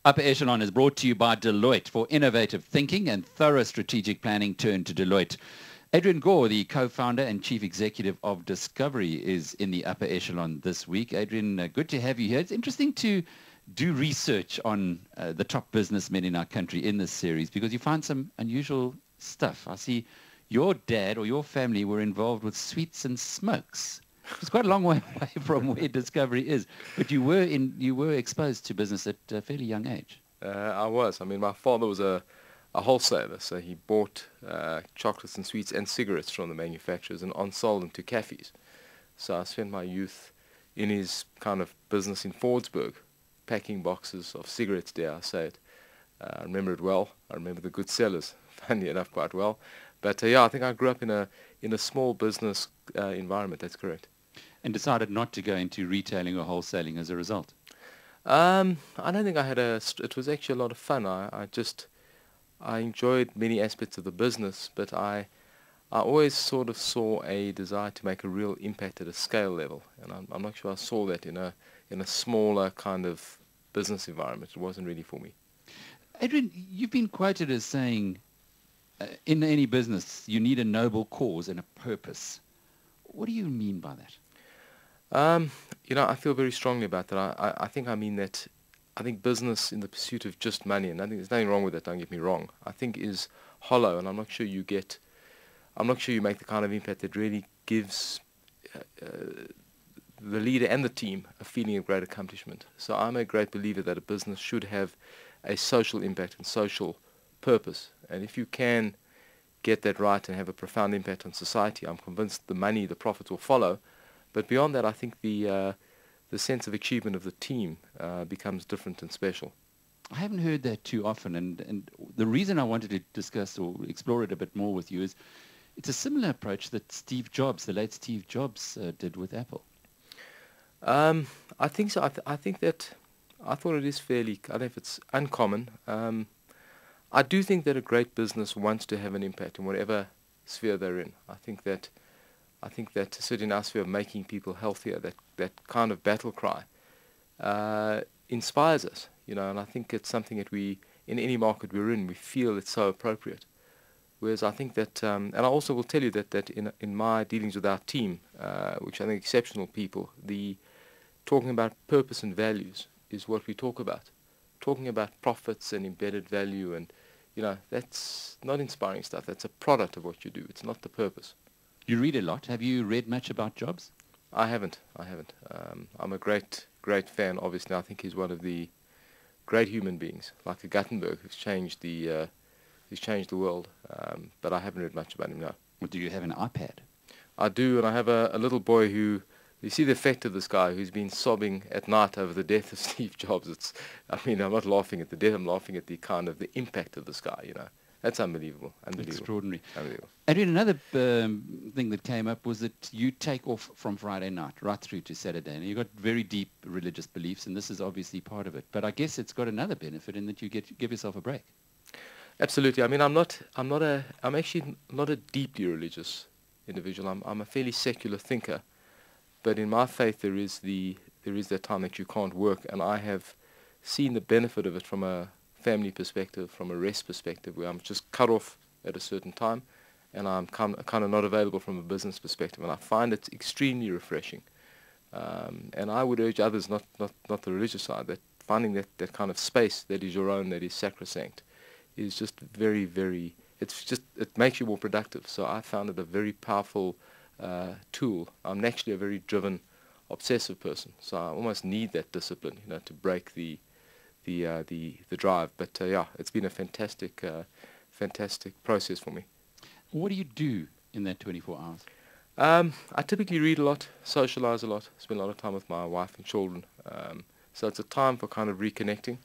Upper Echelon is brought to you by Deloitte for innovative thinking and thorough strategic planning. Turn to Deloitte. Adrian Gore, the co-founder and chief executive of Discovery, is in the Upper Echelon this week. Adrian, good to have you here. It's interesting to do research on the top businessmen in our country in this series because you find some unusual stuff. I see your dad or your family were involved with sweets and smokes. It's quite a long way away from where Discovery is, but you were exposed to business at a fairly young age. I was. I mean, my father was a wholesaler, so he bought chocolates and sweets and cigarettes from the manufacturers and on-sold them to cafes. So I spent my youth in his kind of business in Fordsburg, packing boxes of cigarettes, dare I say it. I remember it well. I remember the good sellers, funny enough, quite well. But yeah, I think I grew up in a small business environment. That's correct. And decided not to go into retailing or wholesaling as a result? I don't think I had it was actually a lot of fun. I enjoyed many aspects of the business, but I always sort of saw a desire to make a real impact at a scale level. And I'm not sure I saw that in a smaller kind of business environment. It wasn't really for me. Adrian, you've been quoted as saying, in any business, you need a noble cause and a purpose. What do you mean by that? I feel very strongly about that. I think I mean that. I think business in the pursuit of just money, and I think there's nothing wrong with it, don't get me wrong, I think is hollow, and I'm not sure you make the kind of impact that really gives the leader and the team a feeling of great accomplishment. So I'm a great believer that a business should have a social impact and social purpose, and if you can get that right and have a profound impact on society, I'm convinced the money, the profits will follow. But beyond that, I think the sense of achievement of the team becomes different and special. I haven't heard that too often, and the reason I wanted to discuss or explore it a bit more with you is it's a similar approach that Steve Jobs, the late Steve Jobs, did with Apple. I think so. I thought it is fairly, I don't know if it's uncommon. I do think that a great business wants to have an impact in whatever sphere they're in. I think that certainly in our sphere of making people healthier, that kind of battle cry inspires us, and I think it's something that we, in any market we're in, we feel it's so appropriate. Whereas I think that, and I also will tell you that in my dealings with our team, which I think exceptional people, talking about purpose and values is what we talk about. Talking about profits and embedded value, and that's not inspiring stuff. That's a product of what you do. It's not the purpose. You read a lot. Have you read much about Jobs? I haven't. I'm a great fan. Obviously, I think he's one of the great human beings, like a Gutenberg, who's changed the world. But I haven't read much about him now. Well, do you have an iPad? I do, and I have a little boy who. You see the effect of this guy who's been sobbing at night over the death of Steve Jobs. I'm not laughing at the death. I'm laughing at the impact of this guy. That's unbelievable. Extraordinary. Unbelievable. Adrian, another thing that came up was that you take off from Friday night right through to Saturday, and you've got very deep religious beliefs, and this is obviously part of it. But I guess it's got another benefit in that you give yourself a break. Absolutely. I mean, I'm actually not a deeply religious individual. I'm a fairly secular thinker, but in my faith there is that time that you can't work, and I have seen the benefit of it from a family perspective, from a rest perspective, where I'm just cut off at a certain time, and I'm kind of not available from a business perspective, and I find it extremely refreshing. And I would urge others, not the religious side, that finding that kind of space that is your own, that is sacrosanct, is just very, very. It makes you more productive. So I found it a very powerful tool. I'm naturally a very driven, obsessive person, so I almost need that discipline, to break the drive. But yeah, it's been a fantastic process for me. What do you do in that 24 hours? I typically read a lot, socialize a lot, spend a lot of time with my wife and children. So it's a time for kind of reconnecting.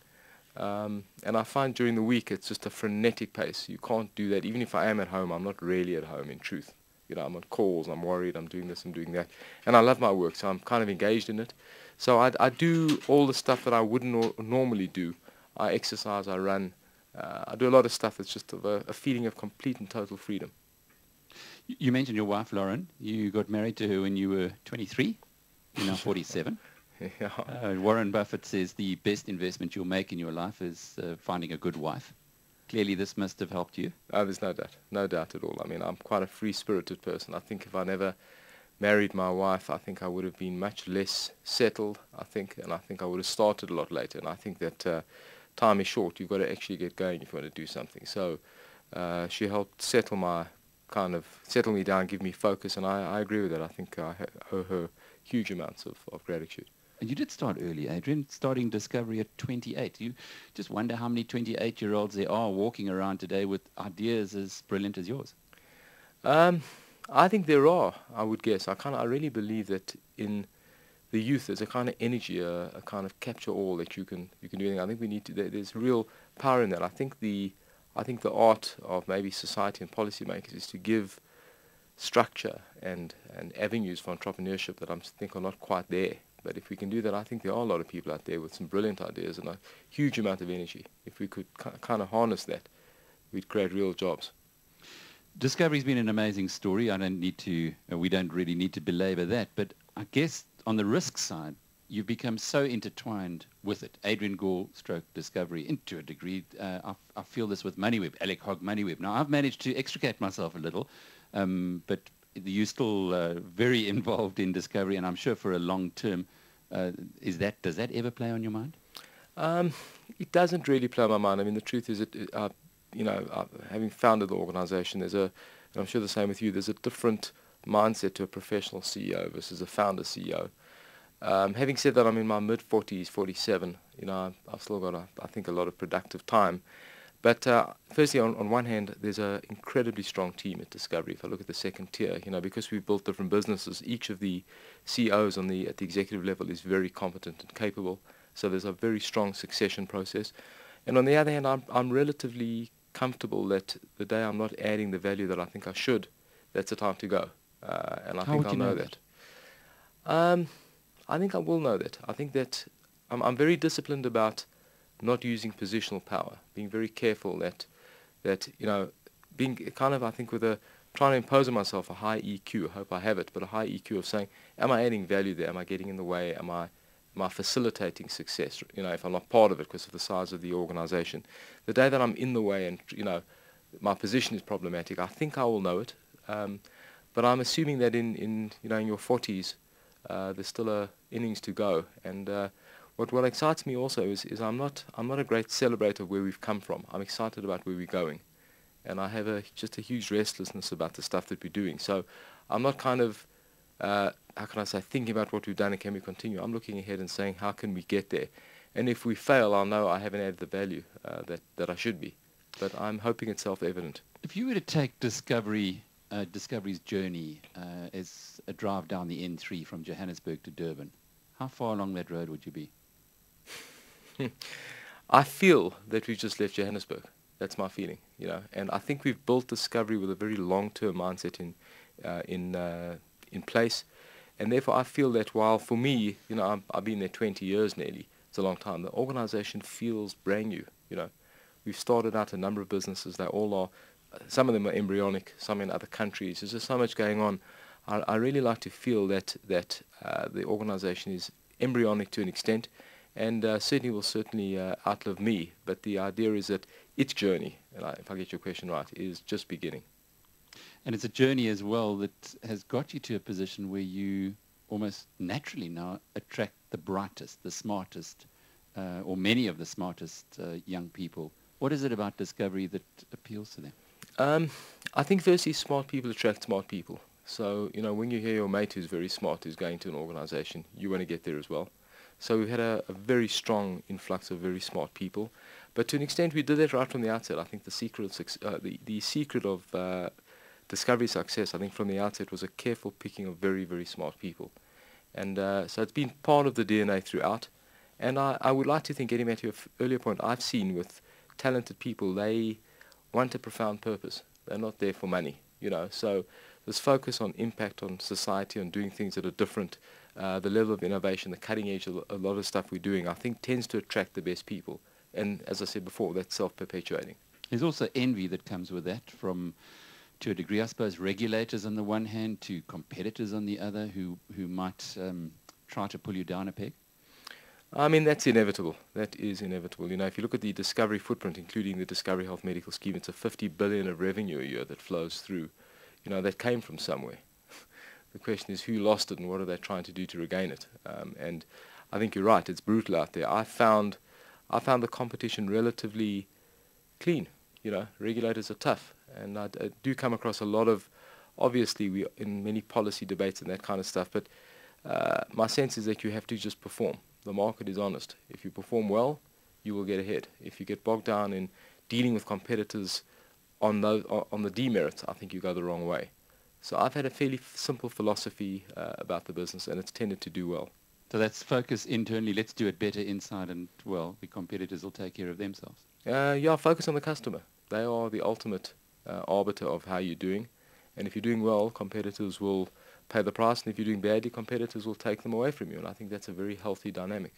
And I find during the week it's just a frenetic pace. You can't do that. Even if I am at home, I'm not really at home in truth. I'm on calls, I'm worried, I'm doing this, I'm doing that. And I love my work, so I'm kind of engaged in it. So I do all the stuff that I wouldn't normally do. I exercise, I run. I do a lot of stuff that's just a feeling of complete and total freedom. You mentioned your wife, Lauren. You got married to her when you were 23. You're now 47. Yeah. Warren Buffett says the best investment you'll make in your life is finding a good wife. Clearly, this must have helped you. There's no doubt at all. I mean, I'm quite a free-spirited person. I think if I never married my wife, I think I would have been much less settled, and I think I would have started a lot later. And I think that time is short. You've got to actually get going if you want to do something. So she helped settle me down, give me focus, and I agree with that. I think I owe her huge amounts of gratitude. And you did start early, Adrian, starting Discovery at 28. You just wonder how many 28-year-olds there are walking around today with ideas as brilliant as yours. I think there are, I would guess. I really believe that in the youth there's a kind of energy, a kind of capture all that you can do anything. I think we need to. There's real power in that. I think the art of maybe society and policymakers is to give structure and avenues for entrepreneurship that I think are not quite there. But if we can do that, I think there are a lot of people out there with some brilliant ideas and a huge amount of energy. If we could kind of harness that, we'd create real jobs. Discovery's been an amazing story. We don't really need to belabor that. But I guess on the risk side, you've become so intertwined with it. Adrian Gore stroke Discovery, and to a degree, I feel this with MoneyWeb, Alec Hogg MoneyWeb. Now, I've managed to extricate myself a little, but you're still very involved in Discovery, and I'm sure for a long term. Does that ever play on your mind? It doesn't really play on my mind. I mean, the truth is, having founded the organization, and I'm sure the same with you, there's a different mindset to a professional CEO versus a founder CEO. Having said that, I'm in my mid-40s, 47. I've still got, I think, a lot of productive time. But firstly, on one hand, there's an incredibly strong team at Discovery. If I look at the second tier, because we've built different businesses, each of the CEOs at the executive level is very competent and capable. So there's a very strong succession process. And on the other hand, I'm relatively comfortable that the day I'm not adding the value that I think I should, that's the time to go. And I think I'll know that. I think I will know that. I think that I'm very disciplined about not using positional power, being very careful that being kind of, I think, trying to impose on myself a high EQ, I hope I have it, but a high EQ of saying, am I adding value there? Am I getting in the way? Am I facilitating success? If I'm not part of it because of the size of the organization. The day that I'm in the way and, my position is problematic, I think I will know it. But I'm assuming that in your 40s, there's still innings to go. And what excites me also is I'm not a great celebrator of where we've come from. I'm excited about where we're going, and I have just a huge restlessness about the stuff that we're doing. So I'm not kind of how can I say, thinking about what we've done and can we continue. I'm looking ahead and saying, how can we get there? And if we fail, I'll know I haven't added the value that I should be. But I'm hoping it's self-evident. If you were to take Discovery's journey as a drive down the N3 from Johannesburg to Durban, how far along that road would you be? I feel that we've just left Johannesburg. That's my feeling, And I think we've built Discovery with a very long-term mindset in place. And therefore, I feel that while for me, I've been there 20 years nearly, it's a long time, the organization feels brand new, We've started out a number of businesses. They all are, some of them are embryonic, some in other countries. There's just so much going on. I really like to feel that the organization is embryonic to an extent, and certainly will outlive me. But the idea is that its journey, and if I get your question right, is just beginning. And it's a journey as well that has got you to a position where you almost naturally now attract the brightest, the smartest, or many of the smartest young people. What is it about Discovery that appeals to them? I think firstly, smart people attract smart people. So, when you hear your mate who's very smart who's going to an organization, you want to get there as well. So we've had a very strong influx of very smart people. But to an extent, we did that right from the outset. I think the secret of Discovery success, I think from the outset, was a careful picking of very, very smart people. And so it's been part of the DNA throughout. And I would like to think, getting back to your earlier point, I've seen with talented people, they want a profound purpose. They're not there for money, So this focus on impact on society, on doing things that are different, the level of innovation, the cutting edge of a lot of stuff we're doing, I think tends to attract the best people. And as I said before, that's self-perpetuating. There's also envy that comes with that from, to a degree, I suppose, regulators on the one hand to competitors on the other who might try to pull you down a peg. I mean, that's inevitable. That is inevitable. You know, if you look at the Discovery footprint, including the Discovery Health Medical Scheme, it's a 50 billion of revenue a year that flows through. You know, that came from somewhere. The question is who lost it and what are they trying to do to regain it? And I think you're right. It's brutal out there. I found the competition relatively clean. You know, regulators are tough, and I do come across a lot of. Obviously, we in many policy debates and that kind of stuff. But my sense is that you have to just perform. The market is honest. If you perform well, you will get ahead. If you get bogged down in dealing with competitors on the demerits, I think you go the wrong way. So I've had a fairly simple philosophy about the business, and it's tended to do well. So that's focus internally. Let's do it better inside, and, well, the competitors will take care of themselves. Yeah, focus on the customer. They are the ultimate arbiter of how you're doing. And if you're doing well, competitors will pay the price. And if you're doing badly, competitors will take them away from you. And I think that's a very healthy dynamic.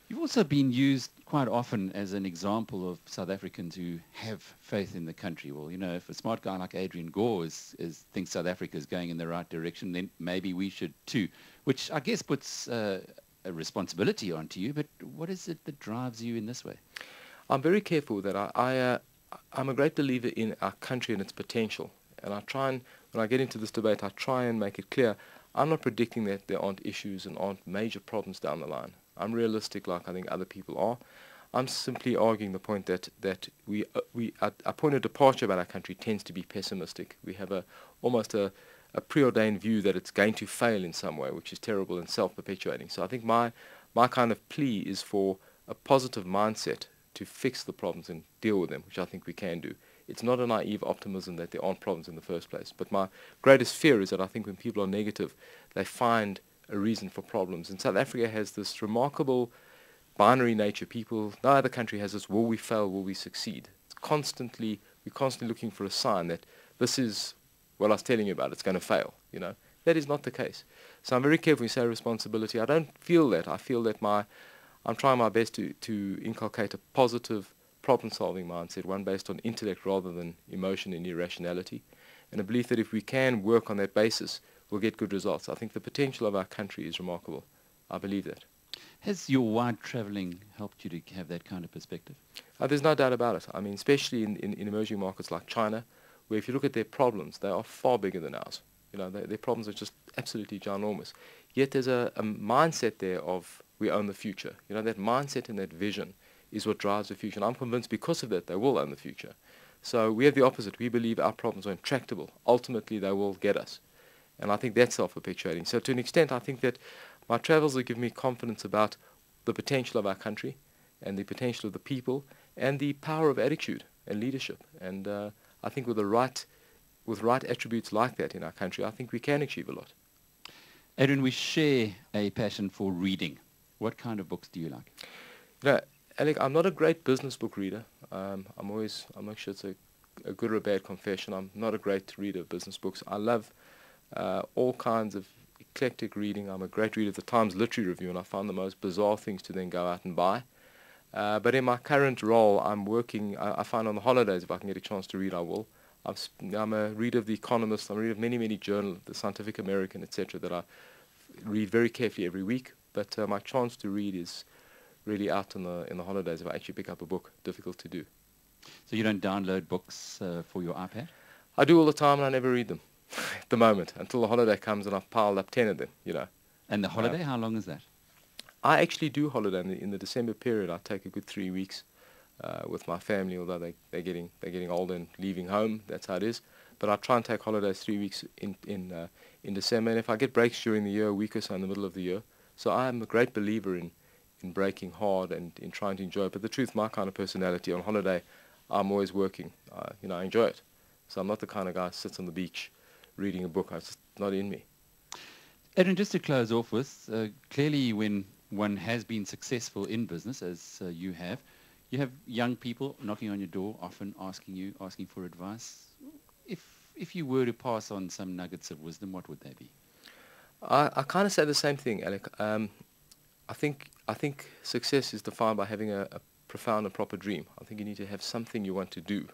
You've also been used quite often as an example of South Africans who have faith in the country. Well, you know, if a smart guy like Adrian Gore thinks South Africa is going in the right direction, then maybe we should too, which I guess puts a responsibility onto you. But what is it that drives you in this way? I'm very careful with that. I'm a great believer in our country and its potential. And I try and, when I get into this debate, I try and make it clear, I'm not predicting that there aren't issues and aren't major problems down the line. I'm realistic like I think other people are. I'm simply arguing the point that our point of departure about our country tends to be pessimistic. We have almost a preordained view that it's going to fail in some way, which is terrible and self-perpetuating. So I think my kind of plea is for a positive mindset to fix the problems and deal with them, which I think we can do. It's not a naive optimism that there aren't problems in the first place. But my greatest fear is that I think when people are negative, they find a reason for problems. And South Africa has this remarkable binary nature. No other country has this, will we fail, will we succeed? We're constantly looking for a sign that this is what I was telling you about, it's going to fail. You know, that is not the case. So I'm very careful when you say responsibility. I don't feel that. I feel that I'm trying my best to inculcate a positive problem-solving mindset, one based on intellect rather than emotion and irrationality, and a belief that if we can work on that basis, we'll get good results. I think the potential of our country is remarkable. I believe that. Has your wide travelling helped you to have that kind of perspective? There's no doubt about it. I mean, especially in emerging markets like China, where if you look at their problems, they are far bigger than ours. You know, their problems are just absolutely ginormous. Yet there's a mindset there of we own the future. You know, that mindset and that vision is what drives the future. And I'm convinced because of that, they will own the future. So we have the opposite. We believe our problems are intractable. Ultimately, they will get us. And I think that's self-perpetuating. So to an extent, I think that my travels have given me confidence about the potential of our country and the potential of the people and the power of attitude and leadership. And I think with right attributes like that in our country, I think we can achieve a lot. Adrian, we share a passion for reading. What kind of books do you like? You know, Alec, I'm not a great business book reader. I'm not sure it's a good or a bad confession. I'm not a great reader of business books. I love all kinds of eclectic reading. I'm a great reader of the Times Literary Review, and I find the most bizarre things to then go out and buy. But in my current role, I'm working, I find on the holidays, if I can get a chance to read, I will. I'm a reader of The Economist. I'm a reader of many journals, The Scientific American, etc., that I read very carefully every week. But my chance to read is really out in the holidays if I actually pick up a book. Difficult to do. So you don't download books for your iPad? I do all the time, and I never read them at the moment until the holiday comes and I've piled up 10 of them, you know. And the holiday, how long is that? I actually do holiday in the December period. I take a good 3 weeks with my family, although they're getting older and leaving home. That's how it is. But I try and take holidays 3 weeks in December. And if I get breaks during the year, a week or so in the middle of the year. So I'm a great believer in breaking hard and in trying to enjoy it. But the truth, my kind of personality, on holiday, I'm always working. You know, I enjoy it. So I'm not the kind of guy who sits on the beach reading a book. It's just not in me. Adrian, just to close off with, clearly when one has been successful in business, as you have young people knocking on your door, often asking for advice. If you were to pass on some nuggets of wisdom, what would they be? I kind of say the same thing, Alec. I think success is defined by having a profound and proper dream. I think you need to have something you want to do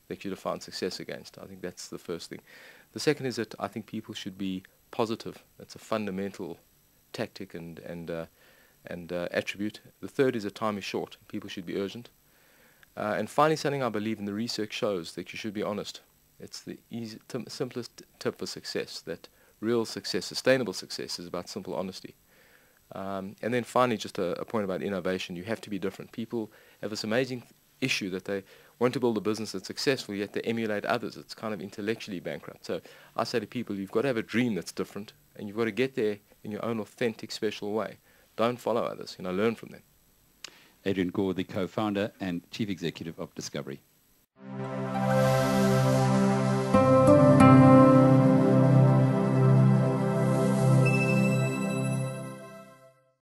that you define success against. I think that's the first thing. The second is that I think people should be positive. That's a fundamental tactic and and attribute. The third is that time is short. People should be urgent. And finally, something I believe in the research shows that you should be honest. It's the simplest tip for success, that real success, sustainable success, is about simple honesty. And then finally, just a point about innovation. You have to be different. People have this amazing issue that they want to build a business that's successful, yet they emulate others. It's kind of intellectually bankrupt. So I say to people, you've got to have a dream that's different, and you've got to get there in your own authentic, special way. Don't follow others. Learn from them. Adrian Gore, the co-founder and chief executive of Discovery.